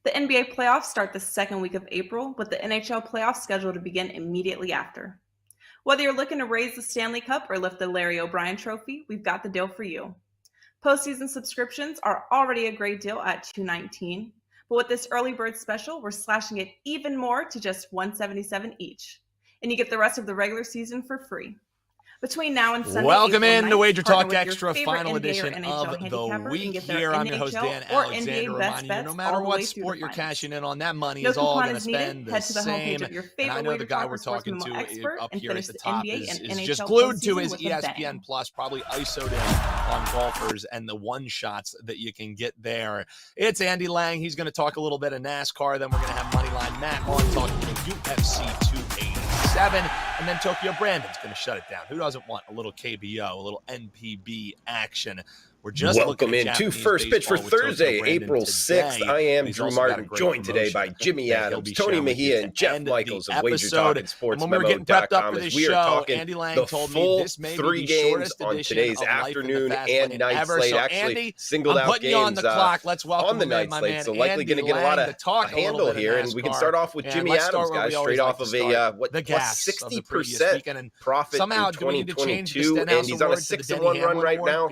The NBA playoffs start the second week of April, with the NHL playoffs scheduled to begin immediately after. Whether you're looking to raise the Stanley Cup or lift the Larry O'Brien Trophy, we've got the deal for you. Postseason subscriptions are already a great deal at $219, but with this early bird special, we're slashing it even more to just $177 each, and you get the rest of the regular season for free. Between now and Sunday, welcome April in to 9th, partner WagerTalk with your Extra, favorite final NBA or edition NHL of the handicapper and week get their here. I'm your host, NHL Dan or Alexander, NBA best reminding you bets no all matter the what way through sport the you're finals. cashing in on, that money No is all coupon going to is needed. spend the Head to the homepage same. of your And favorite I know the guy WagerTalk we're or Sports talking Memo to expert up and here at finish the the top NBA is and just NHL glued to postseason his with a bang. ESPN Plus, probably ISO'd in on golfers and the one shots that you can get there. It's Andy Lang. He's going to talk a little bit of NASCAR. Then we're going to have Moneyline Matt on talking UFC 287. And then Tokyo Brandon's going to shut it down. Who doesn't want a little KBO, a little NPB action? We're just welcome in to First Pitch for Thursday, April 6th. I am Drew Martin, joined today by Jimmy Adams, Tony Mejia, and Jeff Michaels of WagerTalk and SportsMemo.com as we are talking the full 3 games on today's afternoon and night slate. Actually, singled out games on the night slate, so likely going to get a lot of handle here. And we can start off with Jimmy Adams, guys, straight off of a plus 60% profit in 2022, and he's on a 6-1 run right now.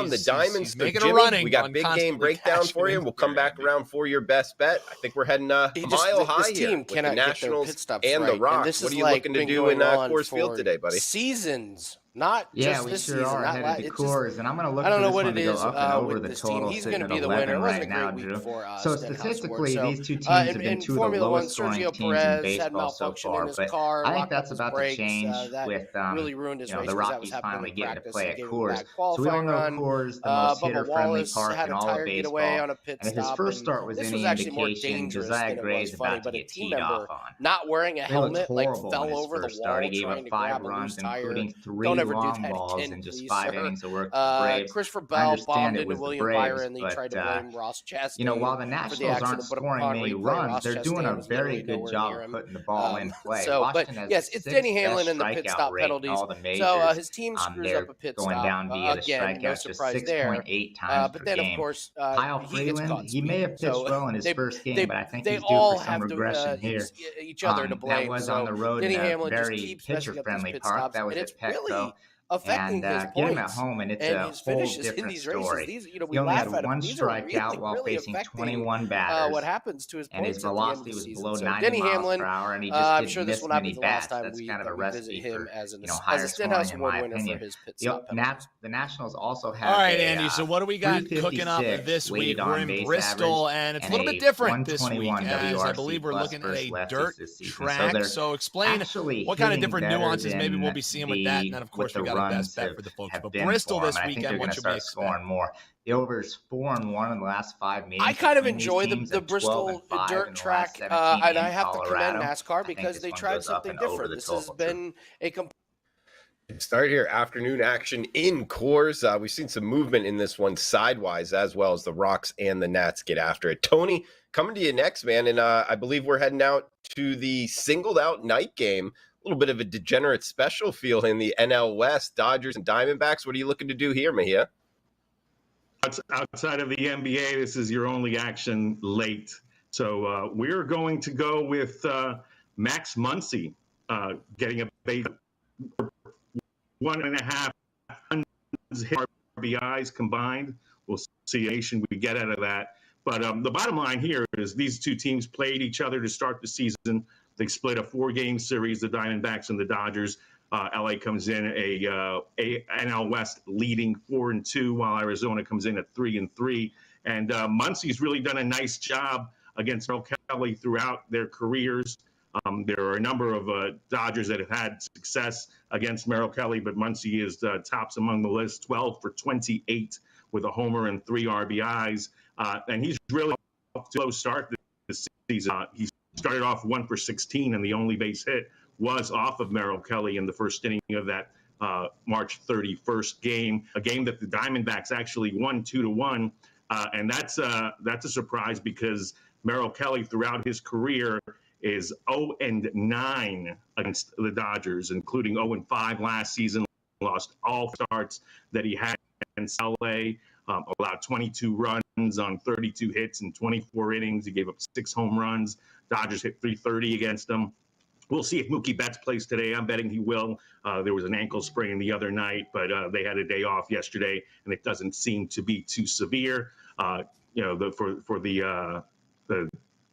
On the diamonds for Jimmy, we got big game breakdown for you. We'll come back around for your best bet. I think we're heading a mile high here with the Nationals and the Rocks. What are you looking to do in Coors Field today, buddy? Seasons. Not yeah, just we this sure season. are headed to Coors, and I'm going to look I don't know for what this it one is to go up and over with the this total team. He's sitting going to be at the winner. 11 It wasn't right a now, great Drew. week for So Stenhouse statistically, Sports. these two teams have been two of the Formula One, lowest scoring Sergio teams in Perez baseball had so malfunction far, in his but car, I think that's about to change with really ruined his race the because that Rockies was finally happening in getting to practice. play It at gave him a Coors. bad So we all qualifying know run. Coors, the most hitter-friendly Wallace park had in a all tire of getaway baseball. on a pit And if his stop, first start was this any was actually more indication, dangerous Josiah than it Gray was is funny. about to But a get team teed member off on. not wearing a He looked helmet like horrible in fell his over the first wall start. He gave trying up to 5 grab a runs, loose tire. including 3 Don't ever do long that balls again, in just please, 5 sir. innings of work for the Braves. Christopher I Bell understand bombed it into was the William Braves, Byron. They tried to blame Ross Chastain. while the for the Nationals accident, aren't but scoring upon many replay, runs, Ross they're doing Chastain a was very literally good nowhere job near of him. putting the ball in play. But Washington has yes, the it's Denny 6th Hamlin best and the pit strikeout stop rate in penalties. all the So majors. his team screws They're up a pit going stop. down via the Again, no strikeouts just surprise there. 6.8 times per But then, of game. course, Kyle he gets Freeland, caught he may have pitched well in his first game, but I think he's due for some regression here. each other to blame. That was on the road Denny in a Hamlin just very keeps messing up these pitcher-friendly pit park. stops, That was and at it's really Petco. affecting his And get him at points home, and it's and a his whole finishes in different these races. story. These, He we only laugh had at him. one These are strikeout while really facing affecting 21 batters. what happens to his and points his at the end of velocity the was season. below So 90 Denny miles Hamlin, per hour, and he just I'm didn't sure this miss will not many be the last bats. time That's we kind of a visit recipe him for as a higher Stenhouse scoring, in Award my winner opinion. for his pit stop penalties. The Nationals also have all right, Andy, so what do we got cooking up 356 this week? weighted We're on in base Bristol, average and it's a and little bit different this week, 121 as I WRC believe we're plus looking at a versus dirt lefties this season. track. So explain what kind of different nuances maybe we'll be seeing with that, and then, of course, we got a best bet for the folks. But Bristol this weekend, what should we expect? More. The over is 4-1 in the last 5 meetings. I kind of enjoy the Bristol dirt track, and I have to commend NASCAR because they tried something different. This has been a Start here, afternoon action in Coors. We've seen some movement in this one sidewise, as well as the Rocks and the Nats get after it. Tony, coming to you next, man, and I believe we're heading out to the singled out night game. A little bit of a degenerate special feel in the NL West, Dodgers and Diamondbacks. What are you looking to do here, Mejia? Outside of the NBA, this is your only action late. So we're going to go with Max Muncy getting a base 1.5 RBIs combined. We'll see how much we get out of that. But the bottom line here is these two teams played each other to start the season. They split a 4-game series, the Diamondbacks and the Dodgers. LA comes in a NL West leading 4-2, while Arizona comes in at 3-3. And Muncy's really done a nice job against Merrill Kelly throughout their careers. There are a number of Dodgers that have had success against Merrill Kelly, but Muncy is tops among the list, 12 for 28 with a homer and 3 RBIs. And he's really off to a slow start this season. He started off 1 for 16, and the only base hit was off of Merrill Kelly in the first inning of that March 31st game, a game that the Diamondbacks actually won 2-1. And that's a surprise because Merrill Kelly throughout his career is 0-9 against the Dodgers, including 0-5 last season, lost all starts that he had against LA. allowed 22 runs on 32 hits in 24 innings. He gave up 6 home runs. Dodgers hit 330 against him. We'll see if Mookie Betts plays today. I'm betting he will. There was an ankle sprain the other night, but they had a day off yesterday, and it doesn't seem to be too severe. The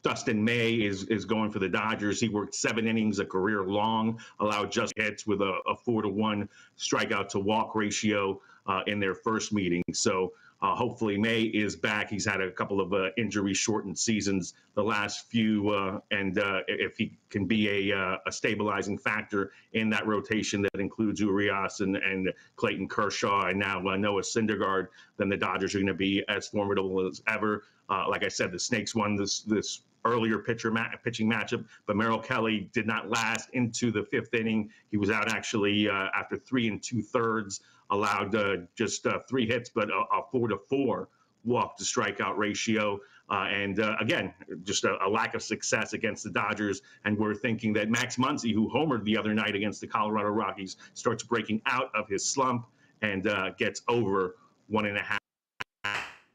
Dustin May is going for the Dodgers. He worked 7 innings, a career long, allowed just hits with a 4-to-1 strikeout to walk ratio in their first meeting. So hopefully May is back. He's had a couple of injury-shortened seasons the last few, and if he can be a stabilizing factor in that rotation that includes Urias and Clayton Kershaw and now Noah Syndergaard, then the Dodgers are going to be as formidable as ever. Like I said, the Snakes won this earlier pitching matchup, but Merrill Kelly did not last into the 5th inning. He was out actually after 3 2/3, allowed just 3 hits, but a 4-to-4 walk to strikeout ratio. And again, just a lack of success against the Dodgers. And we're thinking that Max Muncy, who homered the other night against the Colorado Rockies, starts breaking out of his slump and gets over 1.5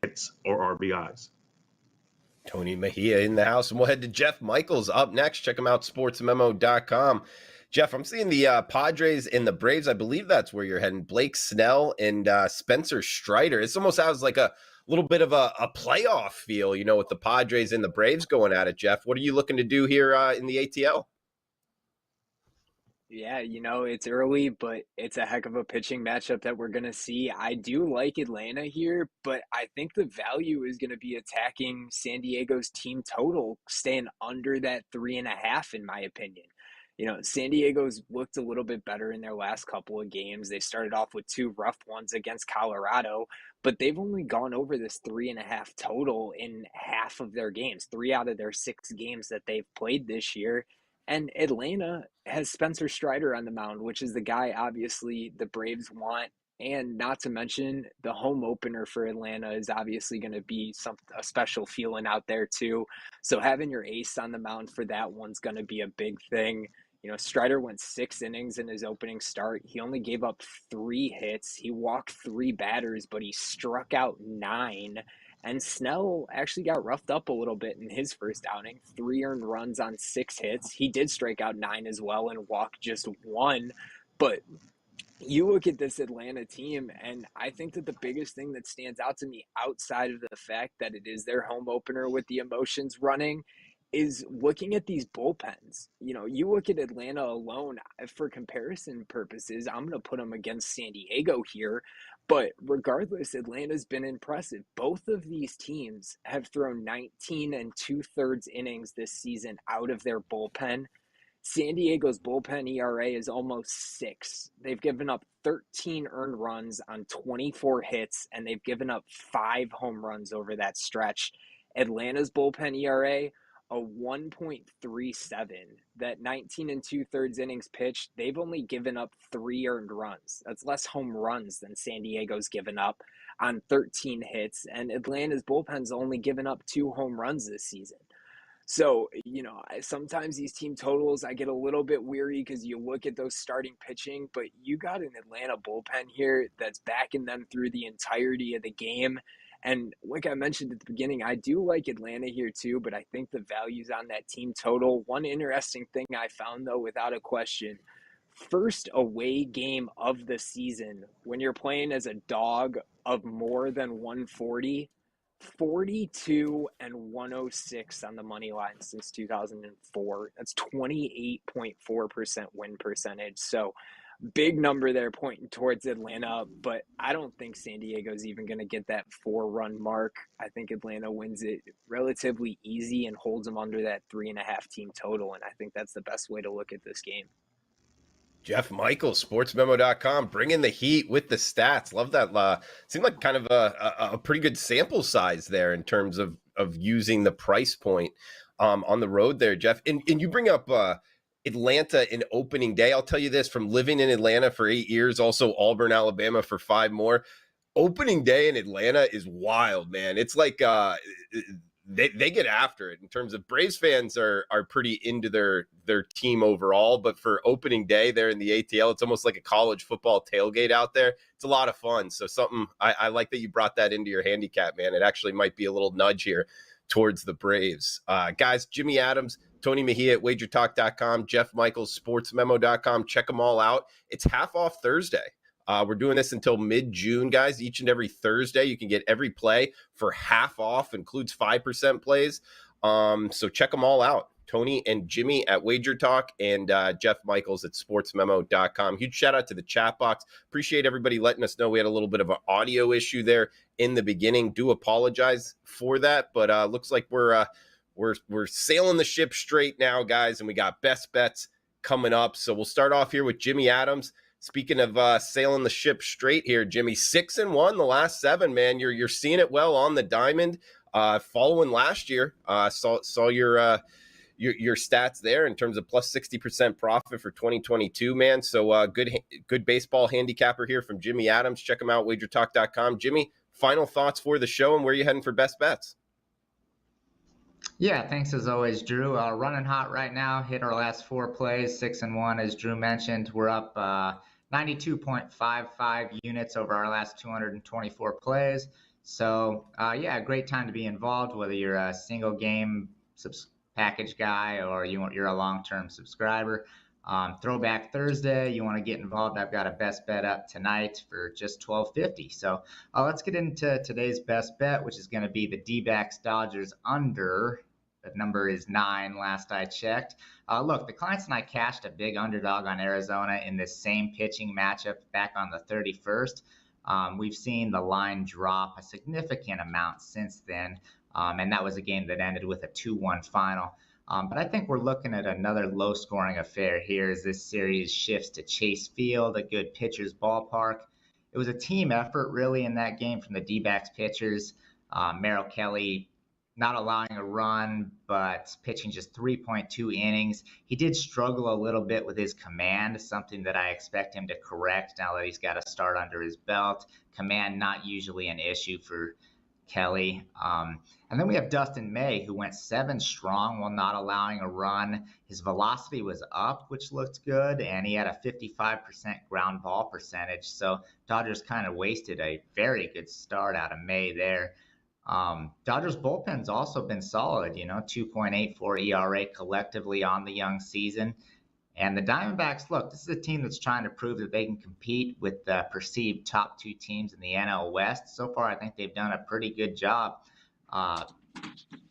hits or RBIs. Tony Mejia in the house, and we'll head to Jeff Michaels up next. Check him out, sportsmemo.com. Jeff, I'm seeing the Padres and the Braves. I believe that's where you're heading. Blake Snell and Spencer Strider. It almost has like a little bit of a playoff feel, with the Padres and the Braves going at it, Jeff. What are you looking to do here in the ATL? Yeah, it's early, but it's a heck of a pitching matchup that we're going to see. I do like Atlanta here, but I think the value is going to be attacking San Diego's team total, staying under that 3.5, in my opinion. San Diego's looked a little bit better in their last couple of games. They started off with 2 rough ones against Colorado, but they've only gone over this 3.5 total in half of their games, 3 out of their 6 games that they've played this year. And Atlanta has Spencer Strider on the mound, which is the guy, obviously, the Braves want. And not to mention, the home opener for Atlanta is obviously going to be a special feeling out there, too. So having your ace on the mound for that one's going to be a big thing. Strider went 6 innings in his opening start. He only gave up 3 hits. He walked 3 batters, but he struck out 9. And Snell actually got roughed up a little bit in his first outing. 3 earned runs on 6 hits. He did strike out 9 as well and walk just 1. But you look at this Atlanta team, and I think that the biggest thing that stands out to me outside of the fact that it is their home opener with the emotions running is looking at these bullpens. You look at Atlanta alone, for comparison purposes, I'm going to put them against San Diego here. But regardless, Atlanta's been impressive. Both of these teams have thrown 19 2/3 innings this season out of their bullpen. San Diego's bullpen ERA is almost 6. They've given up 13 earned runs on 24 hits, and they've given up 5 home runs over that stretch. Atlanta's bullpen ERA, a 1.37. That 19 2/3 innings pitched, they've only given up 3 earned runs. That's less home runs than San Diego's given up on 13 hits, and Atlanta's bullpen's only given up 2 home runs this season. So, sometimes these team totals, I get a little bit weary because you look at those starting pitching, but you got an Atlanta bullpen here that's backing them through the entirety of the game. And like I mentioned at the beginning, I do like Atlanta here too, but I think the value's on that team total. One interesting thing I found, though, without a question, first away game of the season, when you're playing as a dog of more than 140, 42 and 106 on the money line since 2004. That's 28.4% win percentage. So big number there pointing towards Atlanta, but I don't think San Diego's even going to get that 4-run mark. I think Atlanta wins it relatively easy and holds them under that 3.5 team total, and I think that's the best way to look at this game. Jeff Michaels, sportsmemo.com, bringing the heat with the stats. Love that. Seemed like kind of a pretty good sample size there in terms of using the price point on the road there, Jeff. And you bring up Atlanta in opening day. I'll tell you this, from living in Atlanta for 8 years, also Auburn, Alabama for 5 more. Opening day in Atlanta is wild, man. It's like they get after it. In terms of Braves fans are pretty into their team overall, but for opening day there in the ATL, it's almost like a college football tailgate out there. It's a lot of fun. So something I like that you brought that into your handicap, man. It actually might be a little nudge here towards the Braves. Guys, Jimmy Adams, Tony Mejia at WagerTalk.com, Jeff Michaels, SportsMemo.com. Check them all out. It's half off Thursday. We're doing this until mid-June, guys. Each and every Thursday, you can get every play for half off, includes 5% plays. So check them all out. Tony and Jimmy at WagerTalk and Jeff Michaels at SportsMemo.com. Huge shout out to the chat box. Appreciate everybody letting us know we had a little bit of an audio issue there in the beginning. Do apologize for that, but looks like we're sailing the ship straight now, guys, and we got best bets coming up. So we'll start off here with Jimmy Adams. Speaking of sailing the ship straight here, Jimmy, 6-1 the last 7, man. You're seeing it well on the diamond. Following last year, saw your stats there in terms of plus 60% profit for 2022, man. So good baseball handicapper here from Jimmy Adams. Check him out, WagerTalk.com. Jimmy, final thoughts for the show and where you heading for best bets? Yeah, thanks as always, Drew. Running hot right now. Hit our last 4 plays, 6-1, as Drew mentioned. We're up 92.55 units over our last 224 plays. So, yeah, great time to be involved, whether you're a single game package guy or you're a long-term subscriber. Throwback Thursday, you want to get involved. I've got a best bet up tonight for just $12.50. So let's get into today's best bet, which is going to be the D-backs Dodgers under. The number is 9 last I checked. Look, the clients and I cashed a big underdog on Arizona in this same pitching matchup back on the 31st. We've seen the line drop a significant amount since then, and that was a game that ended with a 2-1 final. But I think we're looking at another low-scoring affair here as this series shifts to Chase Field, a good pitcher's ballpark. It was a team effort, really, in that game from the D-backs pitchers. Merrill Kelly not allowing a run, but pitching just 3.2 innings. He did struggle a little bit with his command, something that I expect him to correct now that he's got a start under his belt. Command not usually an issue for Kelly. And then we have Dustin May, who went 7 strong while not allowing a run. His velocity was up, which looked good, and he had a 55% ground ball percentage. So Dodgers kind of wasted a very good start out of May there. Dodgers bullpen's also been solid, 2.84 ERA collectively on the young season. And the Diamondbacks, look, this is a team that's trying to prove that they can compete with the perceived top 2 teams in the NL West. So far, I think they've done a pretty good job.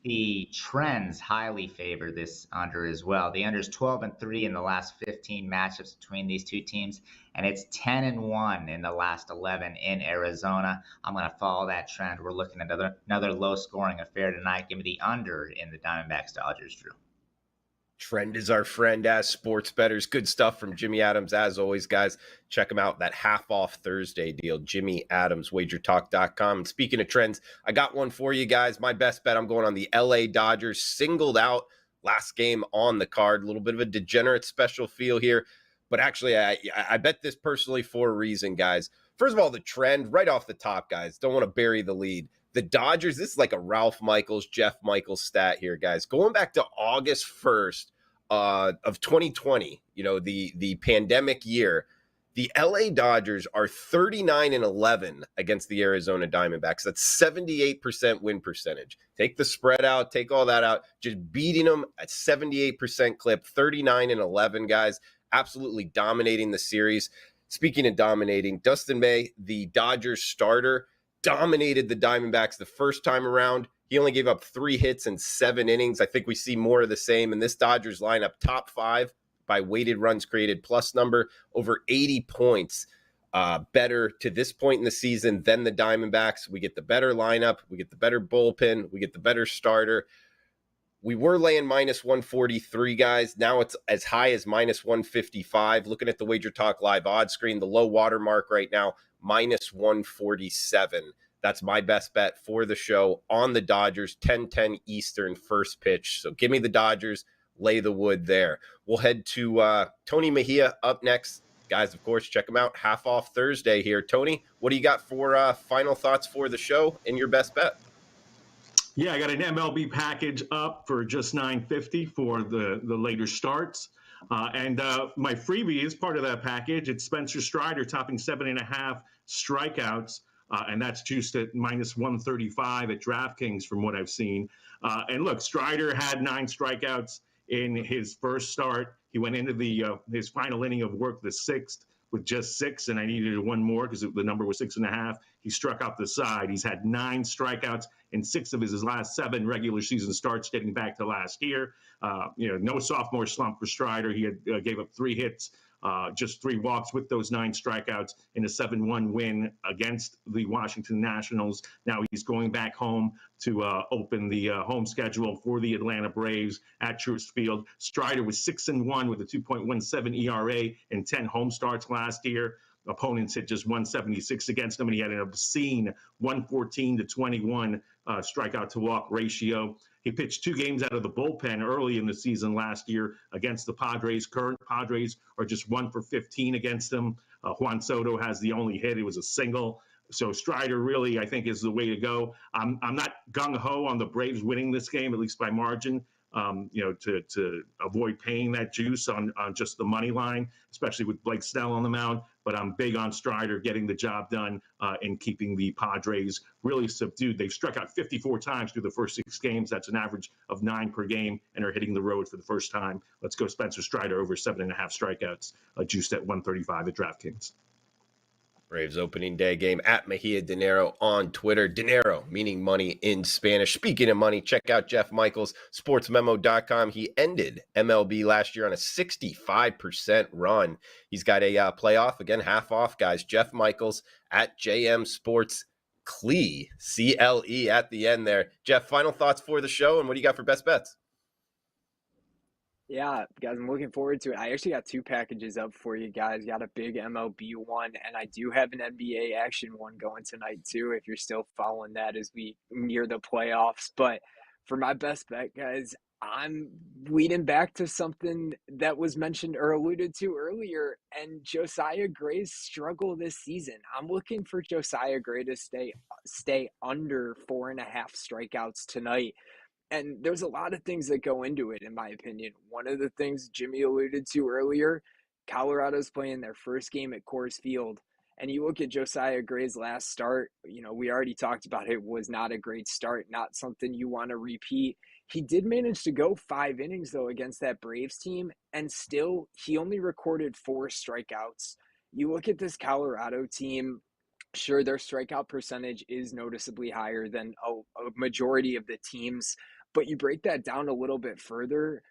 The trends highly favor this under as well. The under's 12-3 in the last 15 matchups between these 2 teams, and it's 10-1 in the last 11 in Arizona. I'm going to follow that trend. We're looking at another low-scoring affair tonight. Give me the under in the Diamondbacks Dodgers, Drew. Trend is our friend as sports bettors. Good stuff from Jimmy Adams. As always, guys, check him out. That half off Thursday deal, Jimmy Adams, WagerTalk.com. And speaking of trends, I got one for you guys. My best bet, I'm going on the LA Dodgers. Singled out last game on the card. A little bit of a degenerate special feel here. But actually, I bet this personally for a reason, guys. First of all, the trend right off the top, guys. Don't want to bury the lead. The Dodgers, this is like a Ralph Michaels, Jeff Michaels stat here, guys. Going back to August 1st of 2020, the pandemic year, the LA Dodgers are 39-11 against the Arizona Diamondbacks. That's 78% win percentage. Take the spread out, take all that out, just beating them at 78% clip, 39-11, guys. Absolutely dominating the series. Speaking of dominating, Dustin May, the Dodgers starter, dominated the Diamondbacks the first time around. He only gave up 3 hits in 7 innings. I think we see more of the same in this Dodgers lineup. Top 5 by weighted runs created plus number, over 80 points better to this point in the season than the Diamondbacks. We get the better lineup. We get the better bullpen. We get the better starter. We were laying minus 143, guys. Now it's as high as minus 155. Looking at the Wager Talk Live odds screen, the low water mark right now, minus 147. That's my best bet for the show on the Dodgers, 10-10 Eastern first pitch. So give me the Dodgers, lay the wood there. We'll head to Tony Mejia up next. Guys, of course, check him out. Half off Thursday here. Tony, what do you got for final thoughts for the show and your best bet? Yeah, I got an MLB package up for just $9.50 for the later starts. And my freebie is part of that package. It's Spencer Strider topping 7.5 strikeouts. And that's juiced at minus 135 at DraftKings from what I've seen. And look, Strider had 9 strikeouts in his first start. He went into his final inning of work, the 6th, with just 6, and I needed one more because the number was 6.5. He struck out the side. He's had 9 strikeouts in 6 of his last 7 regular season starts dating back to last year. No sophomore slump for Strider. He had gave up 3 hits, just 3 walks with those 9 strikeouts in a 7-1 win against the Washington Nationals. Now he's going back home to open the home schedule for the Atlanta Braves at Truist Field. Strider was 6-1 with a 2.17 ERA in 10 home starts last year. Opponents hit just 176 against him, and he had an obscene 114-21 strikeout to walk ratio. He pitched 2 games out of the bullpen early in the season last year against the Padres. Current Padres are just 1 for 15 against him. Juan Soto has the only hit. It was a single. So Strider really, I think, is the way to go. I'm not gung-ho on the Braves winning this game, at least by margin. To avoid paying that juice on just the money line, especially with Blake Snell on the mound. But I'm big on Strider getting the job done and keeping the Padres really subdued. They've struck out 54 times through the first 6 games. That's an average of 9 per game, and are hitting the road for the first time. Let's go Spencer Strider over 7.5 strikeouts, juiced at 135 at DraftKings. Braves opening day game at Mejia Dinero on Twitter. Dinero, meaning money in Spanish. Speaking of money, check out Jeff Michaels, sportsmemo.com. He ended MLB last year on a 65% run. He's got a playoff, again, half off, guys. Jeff Michaels at JM Sports CLE, C-L-E at the end there. Jeff, final thoughts for the show, and what do you got for best bets? Yeah, guys, I'm looking forward to it. I actually got 2 packages up for you guys. Got a big MLB one, and I do have an NBA action one going tonight too, if you're still following that as we near the playoffs. But for my best bet, guys, I'm leading back to something that was mentioned or alluded to earlier, and Josiah Gray's struggle this season. I'm looking for Josiah Gray to stay under 4.5 strikeouts tonight. And there's a lot of things that go into it, in my opinion. One of the things Jimmy alluded to earlier, Colorado's playing their first game at Coors Field. And you look at Josiah Gray's last start, we already talked about it, was not a great start, not something you want to repeat. He did manage to go 5 innings, though, against that Braves team, and still, he only recorded 4 strikeouts. You look at this Colorado team, sure, their strikeout percentage is noticeably higher than a majority of the teams, but you break that down a little bit further,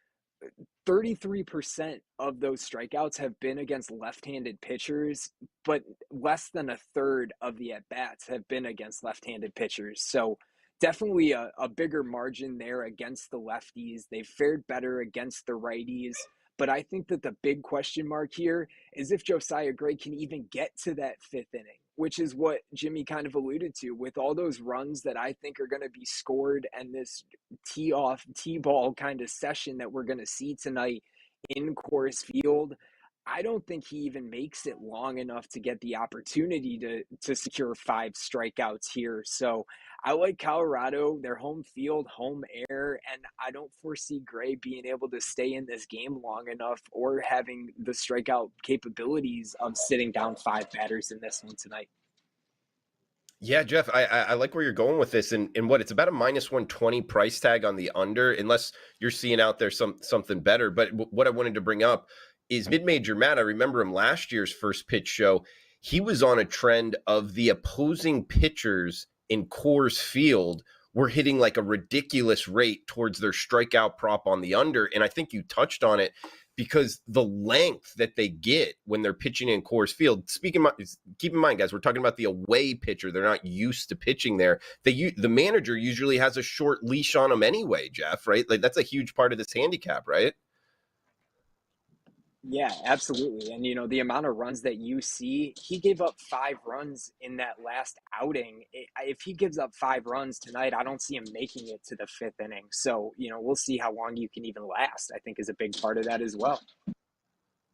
33% of those strikeouts have been against left-handed pitchers, but less than a third of the at-bats have been against left-handed pitchers. So definitely a bigger margin there against the lefties. They've fared better against the righties. But I think that the big question mark here is if Josiah Gray can even get to that 5th inning, which is what Jimmy kind of alluded to with all those runs that I think are going to be scored and this tee-ball kind of session that we're going to see tonight in Coors Field. I don't think he even makes it long enough to get the opportunity to secure 5 strikeouts here. So I like Colorado, their home field, home air, and I don't foresee Gray being able to stay in this game long enough or having the strikeout capabilities of sitting down 5 batters in this one tonight. Yeah, Jeff, I like where you're going with this, and what it's about a minus 120 price tag on the under, unless you're seeing out there something better. But what I wanted to bring up is Mid-Major Matt. I remember him last year's first pitch show. He was on a trend of the opposing pitchers in Coors Field were hitting like a ridiculous rate towards their strikeout prop on the under. And I think you touched on it because the length that they get when they're pitching in Coors Field, keep in mind, guys, we're talking about the away pitcher. They're not used to pitching there. The manager usually has a short leash on them anyway, Jeff, right? Like that's a huge part of this handicap, right? Yeah, absolutely. And, the amount of runs that you see, he gave up 5 runs in that last outing. If he gives up 5 runs tonight, I don't see him making it to the 5th inning. So, we'll see how long you can even last, I think is a big part of that as well.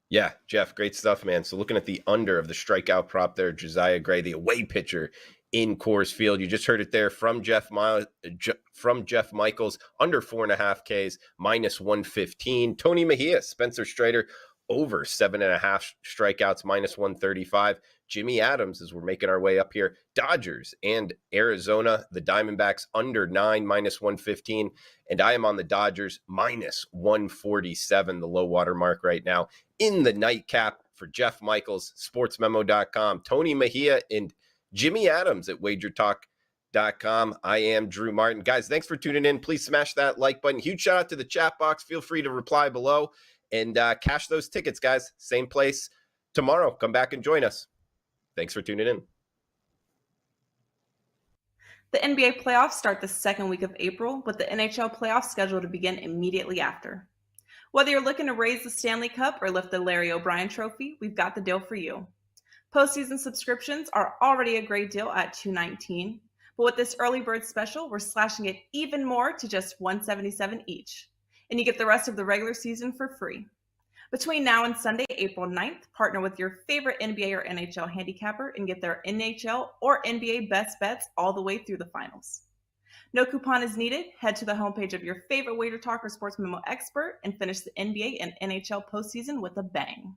Yeah, Jeff, great stuff, man. So looking at the under of the strikeout prop there, Josiah Gray, the away pitcher in Coors Field. You just heard it there from Jeff Michaels, under 4.5 Ks, -115. Tony Mejia, Spencer Strider, over 7.5 strikeouts, -135. Jimmy Adams, as we're making our way up here, Dodgers and Arizona, the Diamondbacks under 9, -115. And I am on the Dodgers, -147, the low water mark right now. In the nightcap for Jeff Michaels, sportsmemo.com, Tony Mejia, and Jimmy Adams at WagerTalk.com. I am Drew Martin. Guys, thanks for tuning in. Please smash that like button. Huge shout out to the chat box. Feel free to reply below and cash those tickets, guys. Same place tomorrow. Come back and join us. Thanks for tuning in. The NBA playoffs start the second week of April, with the NHL playoffs scheduled to begin immediately after. Whether you're looking to raise the Stanley Cup or lift the Larry O'Brien Trophy, we've got the deal for you. Postseason subscriptions are already a great deal at $219, but with this early bird special, we're slashing it even more to just $177 each, and you get the rest of the regular season for free. Between now and Sunday, April 9th, partner with your favorite NBA or NHL handicapper and get their NHL or NBA best bets all the way through the finals. No coupon is needed. Head to the homepage of your favorite WagerTalk or Sports Memo expert and finish the NBA and NHL postseason with a bang.